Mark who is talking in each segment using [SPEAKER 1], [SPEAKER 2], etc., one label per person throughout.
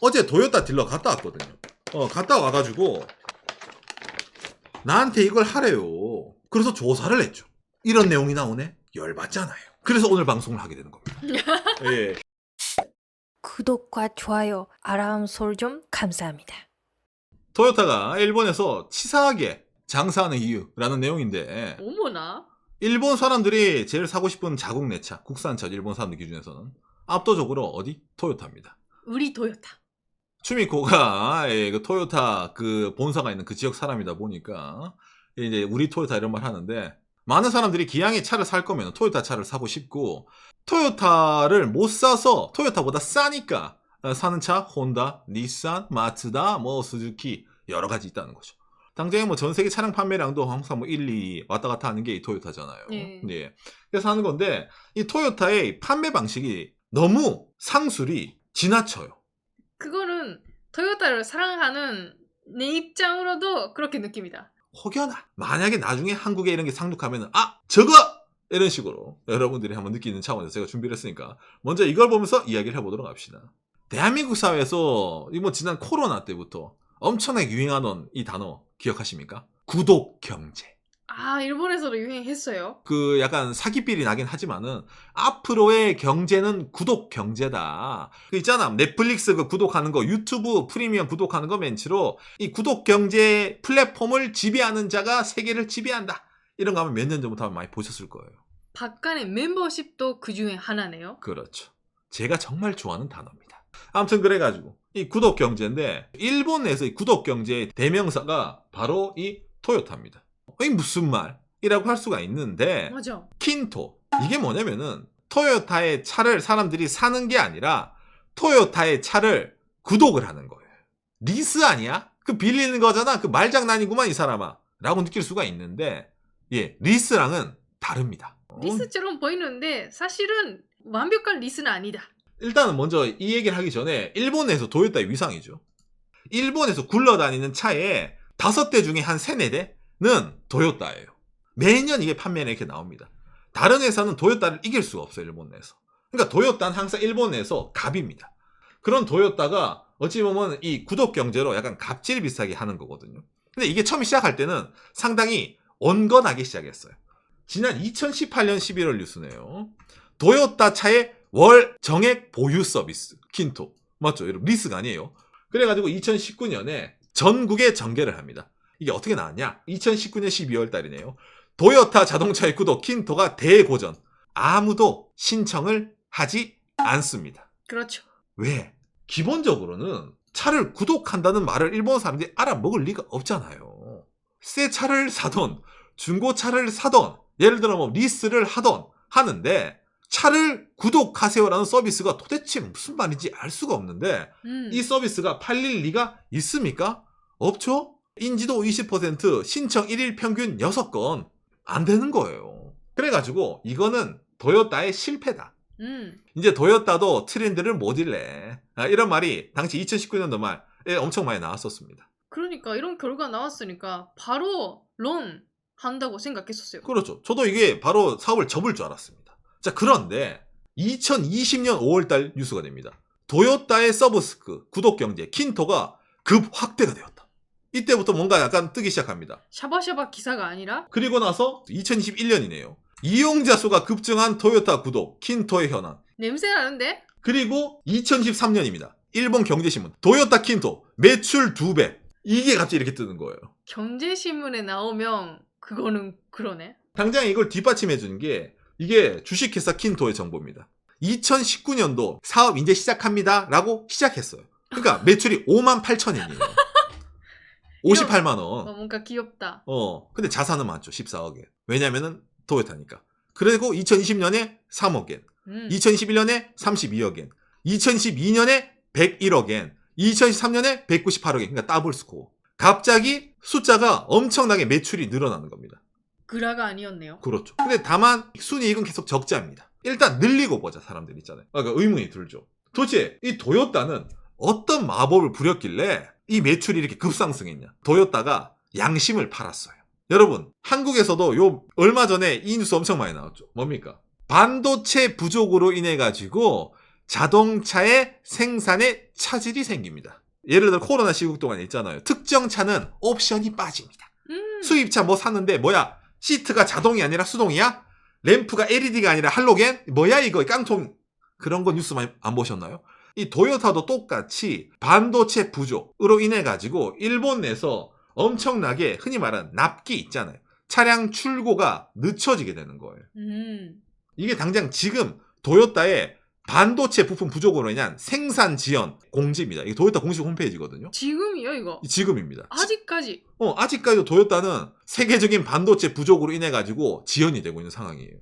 [SPEAKER 1] 어제 토요타 딜러 갔다 왔거든요. 갔다 와가지고 나한테 이걸 하래요. 그래서 조사를 했죠. 이런 내용이 나오네? 열받잖아요. 그래서 오늘 방송을 하게 되는 겁니다. 예.
[SPEAKER 2] 구독과 좋아요, 알람 설정 감사합니다.
[SPEAKER 1] 토요타가 일본에서 치사하게 장사하는 이유라는 내용인데,
[SPEAKER 3] 어머나.
[SPEAKER 1] 일본 사람들이 제일 사고 싶은 자국 내차, 국산차, 일본 사람들 기준에서는 압도적으로 어디? 토요타입니다.
[SPEAKER 3] 우리 토요타.
[SPEAKER 1] 추미코가 그 토요타 그 본사가 있는 그 지역 사람이다 보니까 이제 우리 토요타 이런 말 하는데, 많은 사람들이 기왕에 차를 살 거면 토요타 차를 사고 싶고, 토요타를 못 사서 토요타보다 싸니까 사는 차 혼다, 닛산, 마츠다, 뭐 스즈키 여러 가지 있다는 거죠. 당장에 뭐 전 세계 차량 판매량도 항상 뭐 1, 2 왔다 갔다 하는 게 이 토요타잖아요.
[SPEAKER 3] 네.
[SPEAKER 1] 예. 그래서 하는 건데, 이 토요타의 판매 방식이 너무 상술이 지나쳐요.
[SPEAKER 3] 그거는 토요타를 사랑하는 내 입장으로도 그렇게 느낍니다.
[SPEAKER 1] 혹여나 만약에 나중에 한국에 이런 게 상륙하면 저거! 이런 식으로 여러분들이 한번 느끼는 차원에서 제가 준비를 했으니까 먼저 이걸 보면서 이야기를 해보도록 합시다. 대한민국 사회에서 이 뭐 지난 코로나 때부터 엄청나게 유행하던 이 단어 기억하십니까? 구독경제.
[SPEAKER 3] 일본에서도 유행했어요.
[SPEAKER 1] 그 약간 사기삘이 나긴 하지만은 앞으로의 경제는 구독 경제다. 그 있잖아, 넷플릭스 그 구독하는 거, 유튜브 프리미엄 구독하는 거 멘치로 이 구독 경제 플랫폼을 지배하는 자가 세계를 지배한다. 이런 거 아마 몇 년 전부터 많이 보셨을 거예요.
[SPEAKER 3] 박간의 멤버십도 그 중에 하나네요.
[SPEAKER 1] 그렇죠. 제가 정말 좋아하는 단어입니다. 아무튼 그래가지고 이 구독 경제인데, 일본 내에서 이 구독 경제의 대명사가 바로 이 토요타입니다. 이 무슨 말이라고 할 수가 있는데,
[SPEAKER 3] 맞아.
[SPEAKER 1] 킨토. 이게 뭐냐면은 토요타의 차를 사람들이 사는 게 아니라 토요타의 차를 구독을 하는 거예요. 리스 아니야? 그 빌리는 거잖아. 그 말장난이구만 이 사람아. 라고 느낄 수가 있는데, 예, 리스랑은 다릅니다.
[SPEAKER 3] 리스처럼 보이는데 사실은 완벽한 리스는 아니다.
[SPEAKER 1] 일단은 먼저 이 얘기를 하기 전에 일본에서 토요타의 위상이죠. 일본에서 굴러다니는 차에 5대 중에 한 3, 4대는 토요타예요. 매년 이게 판매는 이렇게 나옵니다. 다른 회사는 토요타를 이길 수가 없어요, 일본 내에서. 그러니까 토요타는 항상 일본 내에서 갑입니다. 그런 토요타가 어찌 보면 이 구독 경제로 약간 갑질 비슷하게 하는 거거든요. 근데 이게 처음 시작할 때는 상당히 온건하게 시작했어요. 지난 2018년 11월 뉴스네요. 토요타 차의 월 정액 보유 서비스, 킨토. 맞죠? 여러분, 리스가 아니에요. 그래가지고 2019년에 전국에 전개를 합니다. 이게 어떻게 나왔냐? 2019년 12월 달이네요. 토요타 자동차의 구독 킨토가 대고전. 아무도 신청을 하지 않습니다.
[SPEAKER 3] 그렇죠.
[SPEAKER 1] 왜? 기본적으로는 차를 구독한다는 말을 일본 사람들이 알아먹을 리가 없잖아요. 새 차를 사던, 중고차를 사던, 예를 들어 뭐 리스를 하던 하는데, 차를 구독하세요라는 서비스가 도대체 무슨 말인지 알 수가 없는데, 이 서비스가 팔릴 리가 있습니까? 없죠? 인지도 20%, 신청 1일 평균 6건 안 되는 거예요. 그래가지고 이거는 토요타의 실패다. 이제 토요타도 트렌드를 못 일래. 이런 말이 당시 2019년도 말에 엄청 많이 나왔었습니다.
[SPEAKER 3] 그러니까 이런 결과 나왔으니까 바로 론 한다고 생각했었어요.
[SPEAKER 1] 그렇죠. 저도 이게 바로 사업을 접을 줄 알았습니다. 자, 그런데 2020년 5월달 뉴스가 됩니다. 토요타의 서브스크, 구독경제, 킨토가 급 확대가 되었다. 이때부터 뭔가 약간 뜨기 시작합니다.
[SPEAKER 3] 샤바샤바 기사가 아니라
[SPEAKER 1] 그리고 나서 2021년이네요. 이용자 수가 급증한 토요타 구독, 킨토의 현황.
[SPEAKER 3] 냄새 나는데?
[SPEAKER 1] 그리고 2013년입니다. 일본 경제신문, 토요타 킨토, 매출 2배. 이게 갑자기 이렇게 뜨는 거예요.
[SPEAKER 3] 경제신문에 나오면 그거는 그러네.
[SPEAKER 1] 당장 이걸 뒷받침해 주는 게 이게 주식회사 킨토의 정보입니다. 2019년도 사업 이제 시작합니다 라고 시작했어요. 그러니까 매출이 58,000엔이에요. 58만 원.
[SPEAKER 3] 뭔가 귀엽다.
[SPEAKER 1] 근데 자산은 많죠. 14억엔. 왜냐면은 토요타니까. 그리고 2020년에 3억엔. 2021년에 32억엔. 2022년에 101억엔. 2023년에 198억엔. 그러니까 더블 스코어. 갑자기 숫자가 엄청나게 매출이 늘어나는 겁니다.
[SPEAKER 3] 그라가 아니었네요.
[SPEAKER 1] 그렇죠. 근데 다만 순이익은 계속 적자입니다. 일단 늘리고 보자, 사람들 있잖아요. 그러니까 의문이 들죠. 도대체 이 토요타는 어떤 마법을 부렸길래 이 매출이 이렇게 급상승했냐? 토요타가 양심을 팔았어요. 여러분, 한국에서도 요 얼마 전에 이 뉴스 엄청 많이 나왔죠. 뭡니까? 반도체 부족으로 인해 가지고 자동차의 생산에 차질이 생깁니다. 예를 들어 코로나 시국 동안 있잖아요. 특정 차는 옵션이 빠집니다. 수입차 뭐 샀는데 뭐야? 시트가 자동이 아니라 수동이야? 램프가 LED가 아니라 할로겐? 뭐야 이거 깡통. 그런 거 뉴스 많이 안 보셨나요? 이 도요타도 똑같이 반도체 부족으로 인해 가지고 일본 내에서 엄청나게 흔히 말하는 납기 있잖아요. 차량 출고가 늦춰지게 되는 거예요. 이게 당장 지금 도요타의 반도체 부품 부족으로 인한 생산 지연 공지입니다. 이게 도요타 공식 홈페이지거든요.
[SPEAKER 3] 지금이요 이거?
[SPEAKER 1] 지금입니다.
[SPEAKER 3] 아직까지?
[SPEAKER 1] 아직까지도 도요타는 세계적인 반도체 부족으로 인해 가지고 지연이 되고 있는 상황이에요.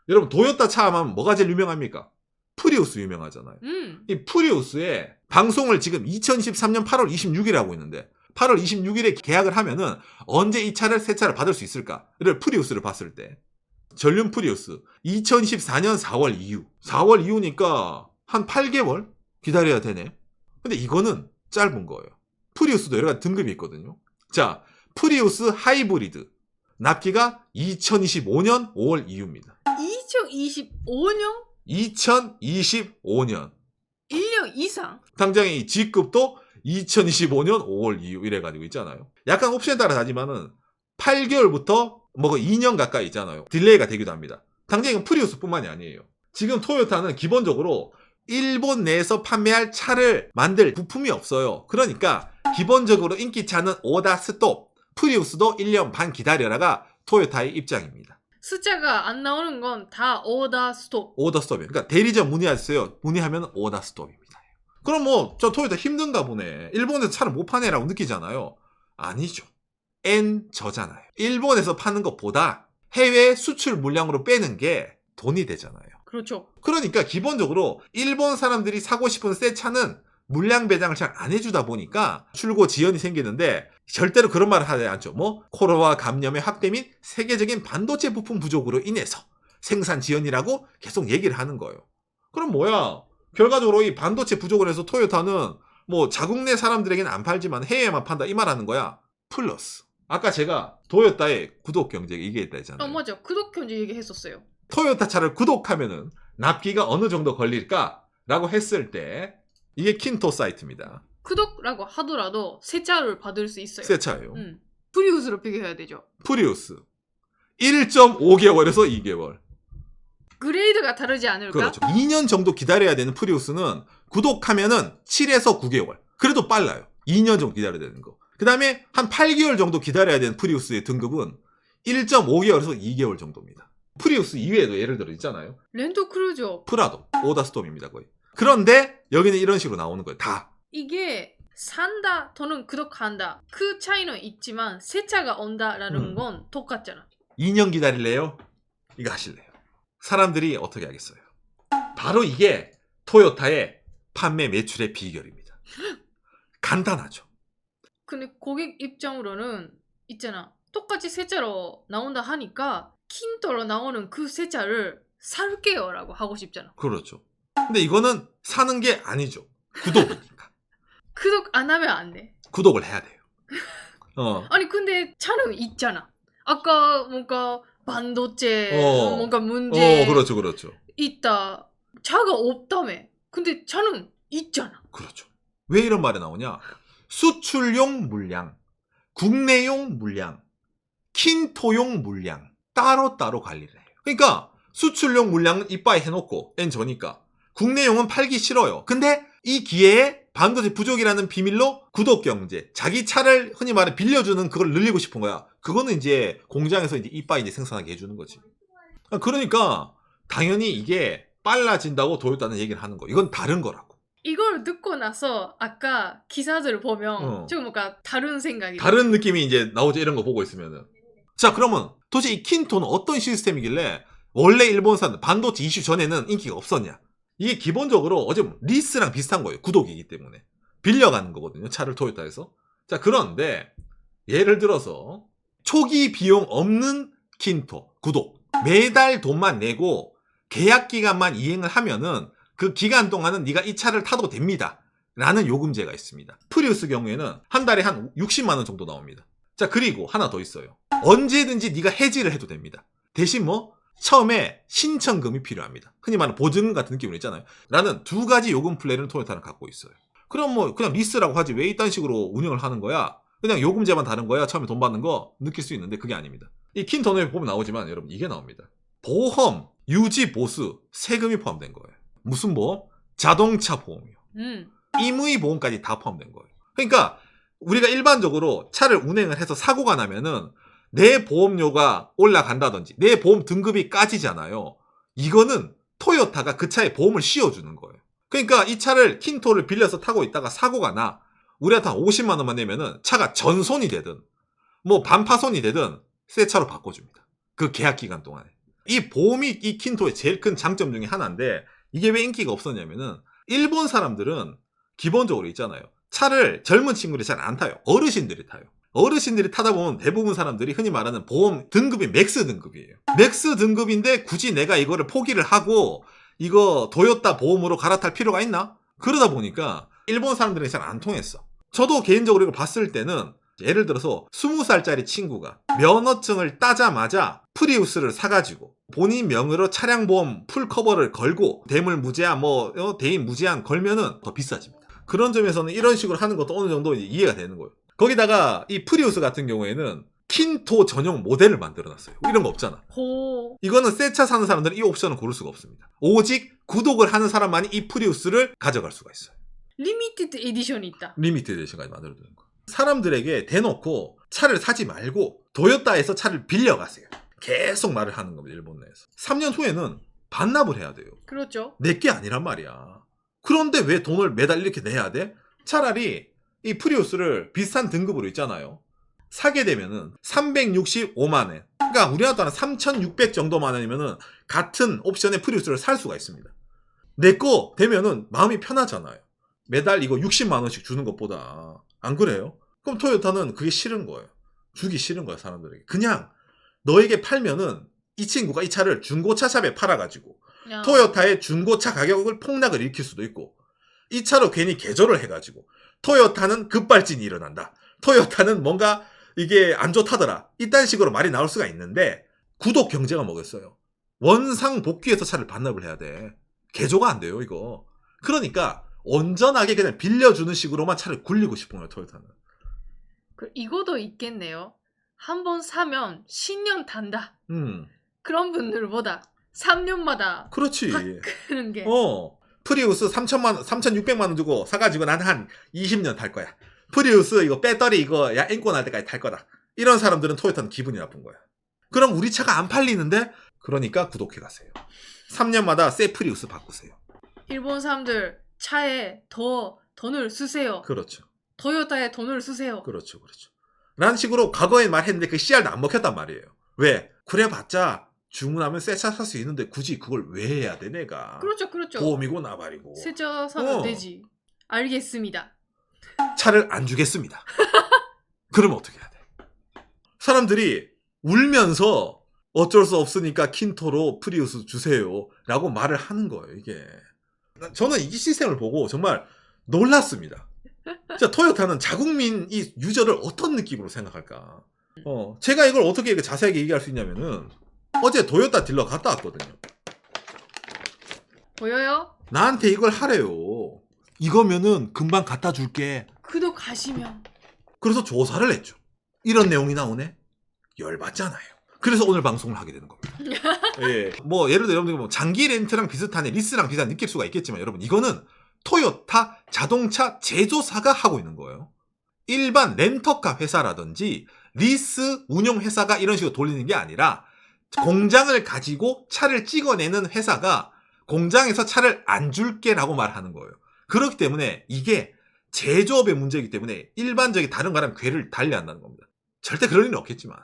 [SPEAKER 1] 여러분 도요타 차 하면 뭐가 제일 유명합니까? 프리우스 유명하잖아요. 이 프리우스의 방송을 지금 2023년 8월 26일에 하고 있는데 8월 26일에 계약을 하면은 언제 이 차를 새 차를 받을 수 있을까를 프리우스를 봤을 때 전륜 프리우스 2014년 4월 이후 4월 이후니까 한 8개월 기다려야 되네. 근데 이거는 짧은 거예요. 프리우스도 여러 가지 등급이 있거든요. 자, 프리우스 하이브리드 납기가 2025년 5월 이후입니다.
[SPEAKER 3] 2025년?
[SPEAKER 1] 2025년
[SPEAKER 3] 1년 이상?
[SPEAKER 1] 당장 이 G급도 2025년 5월 이후 이래가지고 있잖아요. 약간 옵션에 따라 다지만은 8개월부터 뭐 2년 가까이 있잖아요. 딜레이가 되기도 합니다. 당장 이건 프리우스뿐만이 아니에요. 지금 토요타는 기본적으로 일본 내에서 판매할 차를 만들 부품이 없어요. 그러니까 기본적으로 인기차는 오다 스톱, 프리우스도 1년 반 기다려라가 토요타의 입장입니다.
[SPEAKER 3] 숫자가 안 나오는 건 다 오더 스톱.
[SPEAKER 1] 오더 스톱이에요. 그러니까 대리점 문의하세요. 문의하면 오더 스톱입니다. 그럼 뭐 저 토요타 힘든가 보네. 일본에서 차를 못 파네라고 느끼잖아요. 아니죠. N 저잖아요. 일본에서 파는 것보다 해외 수출 물량으로 빼는 게 돈이 되잖아요.
[SPEAKER 3] 그렇죠.
[SPEAKER 1] 그러니까 기본적으로 일본 사람들이 사고 싶은 새 차는 물량 배당을 잘 안 해주다 보니까 출고 지연이 생기는데 절대로 그런 말을 하지 않죠. 뭐 코로나 감염의 확대 및 세계적인 반도체 부품 부족으로 인해서 생산 지연이라고 계속 얘기를 하는 거예요. 그럼 뭐야? 결과적으로 이 반도체 부족을 해서 토요타는 뭐 자국 내 사람들에게는 안 팔지만 해외에만 판다 이 말하는 거야. 플러스 아까 제가 토요타의 구독 경쟁 얘기했다 했잖아요.
[SPEAKER 3] 맞아. 구독 견제 얘기했었어요.
[SPEAKER 1] 토요타 차를 구독하면은 납기가 어느 정도 걸릴까라고 했을 때 이게 킨토 사이트입니다.
[SPEAKER 3] 구독라고 하더라도 새 차를 받을 수 있어요.
[SPEAKER 1] 새 차예요.
[SPEAKER 3] 프리우스로 비교해야 되죠.
[SPEAKER 1] 프리우스 1.5개월에서 2개월.
[SPEAKER 3] 그레이드가 다르지 않을까?
[SPEAKER 1] 그렇죠. 2년 정도 기다려야 되는 프리우스는 구독하면은 7에서 9개월. 그래도 빨라요. 2년 정도 기다려야 되는 거. 그 다음에 한 8개월 정도 기다려야 되는 프리우스의 등급은 1.5개월에서 2개월 정도입니다. 프리우스 이외에도 예를 들어 있잖아요.
[SPEAKER 3] 렌트 크루저.
[SPEAKER 1] 프라도, 오다 스톰입니다 거의. 그런데 여기는 이런 식으로 나오는 거예요. 다.
[SPEAKER 3] 이게 산다 또는 구독한다. 그 차이는 있지만 새 차가 온다라는 건 똑같잖아.
[SPEAKER 1] 2년 기다릴래요? 이거 하실래요? 사람들이 어떻게 하겠어요? 바로 이게 토요타의 판매 매출의 비결입니다. 간단하죠.
[SPEAKER 3] 근데 고객 입장으로는 있잖아. 똑같이 새 차로 나온다 하니까 킨토로 나오는 그 새 차를 살게요 라고 하고 싶잖아.
[SPEAKER 1] 그렇죠. 근데 이거는 사는 게 아니죠. 구독이니까.
[SPEAKER 3] 구독 안 하면 안 돼.
[SPEAKER 1] 구독을 해야 돼요.
[SPEAKER 3] 아니 근데 차는 있잖아. 아까 뭔가 반도체 뭔가 문제
[SPEAKER 1] 그렇죠, 그렇죠.
[SPEAKER 3] 있다. 차가 없다며. 근데 차는 있잖아.
[SPEAKER 1] 그렇죠. 왜 이런 말이 나오냐? 수출용 물량, 국내용 물량, 킨토용 물량 따로따로 관리를 해요. 그러니까 수출용 물량은 이빠이 해놓고 N저니까 국내용은 팔기 싫어요. 근데 이 기회에 반도체 부족이라는 비밀로 구독 경제, 자기 차를 흔히 말해 빌려주는 그걸 늘리고 싶은 거야. 그거는 이제 공장에서 이제 이빠이 이제 생산하게 해주는 거지. 그러니까 당연히 이게 빨라진다고 도요타는 얘기를 하는 거. 이건 다른 거라고.
[SPEAKER 3] 이걸 듣고 나서 아까 기사들을 보면 좀 뭔가 다른 생각이
[SPEAKER 1] 다른 느낌이 이제 나오죠. 이런 거 보고 있으면은. 자, 그러면 도대체 이 킨토는 어떤 시스템이길래 원래 일본산 반도체 이슈 전에는 인기가 없었냐? 이게 기본적으로 어제 리스랑 비슷한 거예요. 구독이기 때문에. 빌려가는 거거든요. 차를 토요타에서. 자, 그런데 예를 들어서 초기 비용 없는 킨토 구독. 매달 돈만 내고 계약 기간만 이행을 하면은 그 기간 동안은 네가 이 차를 타도 됩니다. 라는 요금제가 있습니다. 프리우스 경우에는 한 달에 한 60만 원 정도 나옵니다. 자, 그리고 하나 더 있어요. 언제든지 네가 해지를 해도 됩니다. 대신 뭐 처음에 신청금이 필요합니다. 흔히 말하는 보증금 같은 느낌으로 있잖아요. 라는 두 가지 요금 플랜을 토요타는 갖고 있어요. 그럼 뭐 그냥 리스라고 하지 왜 이딴 식으로 운영을 하는 거야? 그냥 요금제만 다른 거야? 처음에 돈 받는 거 느낄 수 있는데 그게 아닙니다. 이 킨토너에 보면 나오지만 여러분 이게 나옵니다. 보험, 유지, 보수, 세금이 포함된 거예요. 무슨 보험? 자동차 보험이요. 임의 보험까지 다 포함된 거예요. 그러니까 우리가 일반적으로 차를 운행을 해서 사고가 나면은 내 보험료가 올라간다든지 내 보험 등급이 까지잖아요. 이거는 토요타가 그 차에 보험을 씌워주는 거예요. 그러니까 이 차를 킨토를 빌려서 타고 있다가 사고가 나 우리한테 한 50만 원만 내면은 차가 전손이 되든 뭐 반파손이 되든 새 차로 바꿔줍니다. 그 계약 기간 동안에. 이 보험이 이 킨토의 제일 큰 장점 중에 하나인데 이게 왜 인기가 없었냐면은 일본 사람들은 기본적으로 있잖아요. 차를 젊은 친구들이 잘 안 타요. 어르신들이 타요. 어르신들이 타다 보면 대부분 사람들이 흔히 말하는 보험 등급이 맥스 등급이에요. 맥스 등급인데 굳이 내가 이거를 포기를 하고 이거 도요타 보험으로 갈아탈 필요가 있나? 그러다 보니까 일본 사람들이 잘 안 통했어. 저도 개인적으로 이걸 봤을 때는 예를 들어서 20살짜리 친구가 면허증을 따자마자 프리우스를 사가지고 본인 명의로 차량보험 풀커버를 걸고 대물 무제한 대인 무제한 걸면은 더 비싸집니다. 그런 점에서는 이런 식으로 하는 것도 어느 정도 이해가 되는 거예요. 거기다가 이 프리우스 같은 경우에는 킨토 전용 모델을 만들어놨어요. 이런 거 없잖아. 이거는 새 차 사는 사람들은 이 옵션을 고를 수가 없습니다. 오직 구독을 하는 사람만이 이 프리우스를 가져갈 수가 있어요.
[SPEAKER 3] 리미티드 에디션이 있다.
[SPEAKER 1] 리미티드 에디션까지 만들어두는 거. 사람들에게 대놓고 차를 사지 말고 도요타에서 차를 빌려가세요. 계속 말을 하는 겁니다. 일본 내에서. 3년 후에는 반납을 해야 돼요.
[SPEAKER 3] 그렇죠.
[SPEAKER 1] 내게 아니란 말이야. 그런데 왜 돈을 매달 이렇게 내야 돼? 차라리 이 프리우스를 비슷한 등급으로 있잖아요. 사게 되면은 365만 원. 그러니까 우리나라는 3,600 정도만 원이면은 같은 옵션의 프리우스를 살 수가 있습니다. 내 거 되면은 마음이 편하잖아요. 매달 이거 60만 원씩 주는 것보다. 안 그래요? 그럼 토요타는 그게 싫은 거예요. 주기 싫은 거야, 사람들에게. 그냥 너에게 팔면은 이 친구가 이 차를 중고차 샵에 팔아가지고 토요타의 중고차 가격을 폭락을 일으킬 수도 있고 이 차로 괜히 개조를 해가지고 토요타는 급발진이 일어난다. 토요타는 뭔가 이게 안 좋다더라. 이딴 식으로 말이 나올 수가 있는데 구독 경제가 뭐겠어요? 원상 복귀해서 차를 반납을 해야 돼. 개조가 안 돼요, 이거. 그러니까 온전하게 그냥 빌려주는 식으로만 차를 굴리고 싶은 거예요, 토요타는.
[SPEAKER 3] 이거도 있겠네요. 한번 사면 10년 단다. 그런 분들보다 3년마다
[SPEAKER 1] 그렇지.
[SPEAKER 3] 바꾸는 게.
[SPEAKER 1] 프리우스 3,600만 원 주고 사가지고 난 한 20년 탈 거야. 프리우스 이거 배터리 이거 앵꼬 날 때까지 탈 거다. 이런 사람들은 토요타는 기분이 나쁜 거야. 그럼 우리 차가 안 팔리는데? 그러니까 구독해 가세요. 3년마다 새 프리우스 바꾸세요.
[SPEAKER 3] 일본 사람들 차에 더 돈을 쓰세요.
[SPEAKER 1] 그렇죠.
[SPEAKER 3] 토요타에 돈을 쓰세요.
[SPEAKER 1] 그렇죠. 라는 식으로 과거에 말했는데 그 씨알도 안 먹혔단 말이에요. 왜? 그래봤자 주문하면 새 차 살 수 있는데 굳이 그걸 왜 해야 돼 내가.
[SPEAKER 3] 그렇죠.
[SPEAKER 1] 보험이고 나발이고.
[SPEAKER 3] 새 차 사면 되지. 알겠습니다.
[SPEAKER 1] 차를 안 주겠습니다. 그러면 어떻게 해야 돼? 사람들이 울면서 어쩔 수 없으니까 킨토로 프리우스 주세요 라고 말을 하는 거예요. 이게 저는 이 시스템을 보고 정말 놀랐습니다. 진짜 토요타는 자국민 이 유저를 어떤 느낌으로 생각할까. 제가 이걸 어떻게 자세하게 얘기할 수 있냐면은 어제 토요타 딜러 갔다 왔거든요.
[SPEAKER 3] 보여요?
[SPEAKER 1] 나한테 이걸 하래요. 이거면은 금방 갖다 줄게.
[SPEAKER 3] 구독하시면.
[SPEAKER 1] 그래서 조사를 했죠. 이런 내용이 나오네? 열받잖아요. 그래서 오늘 방송을 하게 되는 겁니다. 예. 뭐 예를 들어 여러분들 장기 렌트랑 비슷하네, 리스랑 비슷한 느낄 수가 있겠지만 여러분 이거는 토요타 자동차 제조사가 하고 있는 거예요. 일반 렌터카 회사라든지 리스 운용 회사가 이런 식으로 돌리는 게 아니라 공장을 가지고 차를 찍어내는 회사가 공장에서 차를 안 줄게라고 말하는 거예요. 그렇기 때문에 이게 제조업의 문제이기 때문에 일반적인 다른 거랑 궤를 달리한다는 겁니다. 절대 그럴 일은 없겠지만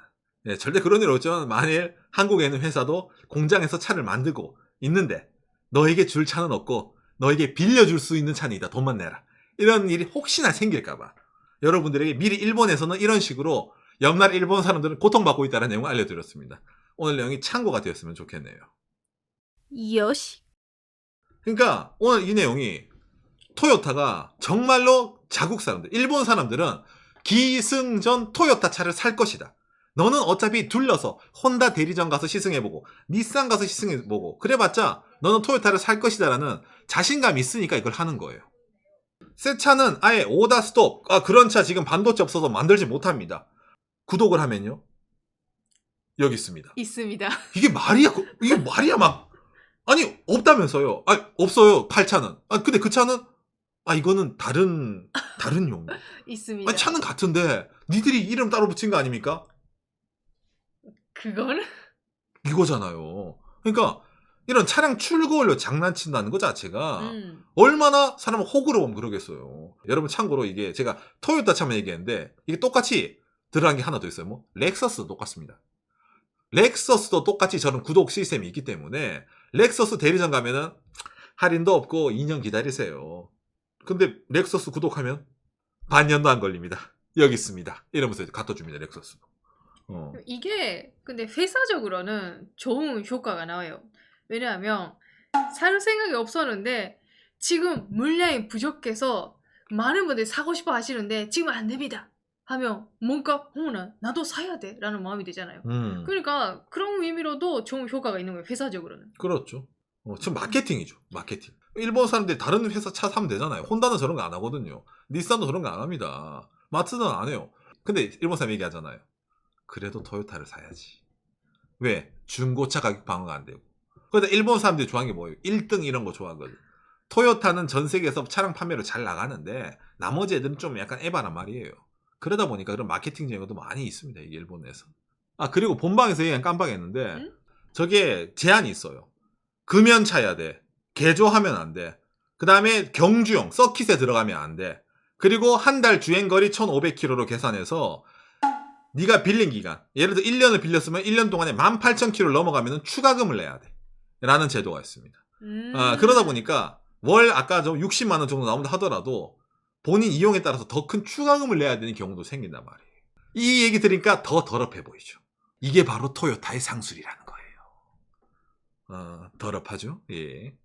[SPEAKER 1] 절대 그런 일 없지만 만일 한국에 있는 회사도 공장에서 차를 만들고 있는데 너에게 줄 차는 없고 너에게 빌려줄 수 있는 차는 있다. 돈만 내라. 이런 일이 혹시나 생길까봐 여러분들에게 미리 일본에서는 이런 식으로 옆날 일본 사람들은 고통받고 있다는 내용을 알려드렸습니다. 오늘 내용이 참고가 되었으면 좋겠네요.
[SPEAKER 2] 요시.
[SPEAKER 1] 그러니까 오늘 이 내용이 토요타가 정말로 자국 사람들, 일본 사람들은 기승전 토요타 차를 살 것이다. 너는 어차피 둘러서 혼다 대리점 가서 시승해보고 닛산 가서 시승해보고 그래봤자 너는 토요타를 살 것이다라는 자신감이 있으니까 이걸 하는 거예요. 새 차는 아예 오다 스톱. 그런 차 지금 반도체 없어서 만들지 못합니다. 구독을 하면요. 여기 있습니다.
[SPEAKER 3] 있습니다.
[SPEAKER 1] 이게 말이야 막. 아니 없다면서요. 없어요. 팔 차는. 근데 그 차는 이거는 다른 용도.
[SPEAKER 3] 있습니다.
[SPEAKER 1] 차는 같은데 니들이 이름 따로 붙인 거 아닙니까?
[SPEAKER 3] 그거는
[SPEAKER 1] 이거잖아요. 그러니까 이런 차량 출고율로 장난친다는 것 자체가
[SPEAKER 3] 음.
[SPEAKER 1] 얼마나 사람을 호구로 보면 그러겠어요. 여러분 참고로 이게 제가 토요타 차만 얘기했는데 이게 똑같이 들어간 게 하나 더 있어요. 뭐 렉서스도 똑같습니다. 렉서스도 똑같이 저런 구독 시스템이 있기 때문에 렉서스 대리점 가면은 할인도 없고 2년 기다리세요. 근데 렉서스 구독하면 반년도 안 걸립니다. 여기 있습니다. 이러면서 갖다 줍니다. 렉서스도.
[SPEAKER 3] 이게 근데 회사적으로는 좋은 효과가 나와요. 왜냐하면 살 생각이 없었는데 지금 물량이 부족해서 많은 분들이 사고 싶어 하시는데 지금 안 됩니다 하면 뭔가 나도 사야 돼 라는 마음이 되잖아요. 그러니까 그런 의미로도 좋은 효과가 있는 거예요. 회사적으로는.
[SPEAKER 1] 그렇죠. 지금 마케팅이죠. 마케팅. 일본 사람들이 다른 회사 차 사면 되잖아요. 혼다는 저런 거 안 하거든요. 닛산도 저런 거 안 합니다. 마츠는 안 해요. 근데 일본 사람 얘기하잖아요. 그래도 토요타를 사야지. 왜? 중고차 가격 방어가 안 되고. 그런데 일본 사람들이 좋아하는 게 뭐예요? 1등 이런 거 좋아하거든. 토요타는 전 세계에서 차량 판매로 잘 나가는데 나머지 애들은 좀 약간 에바란 말이에요. 그러다 보니까 그런 마케팅적인 것도 많이 있습니다. 이게 일본에서. 그리고 본방에서 얘기한 깜빡했는데
[SPEAKER 3] 응?
[SPEAKER 1] 저게 제한이 있어요. 금연 차야 돼. 개조하면 안 돼. 그 다음에 경주용 서킷에 들어가면 안 돼. 그리고 한 달 주행거리 1500km로 계산해서 네가 빌린 기간, 예를 들어 1년을 빌렸으면 1년 동안에 18,000km를 넘어가면 추가금을 내야 돼 라는 제도가 있습니다. 그러다 보니까 월 아까 좀 60만 원 정도 나온다 하더라도 본인 이용에 따라서 더 큰 추가금을 내야 되는 경우도 생긴단 말이에요. 이 얘기 들으니까 더 더럽해 보이죠. 이게 바로 토요타의 상술이라는 거예요. 더럽하죠? 예.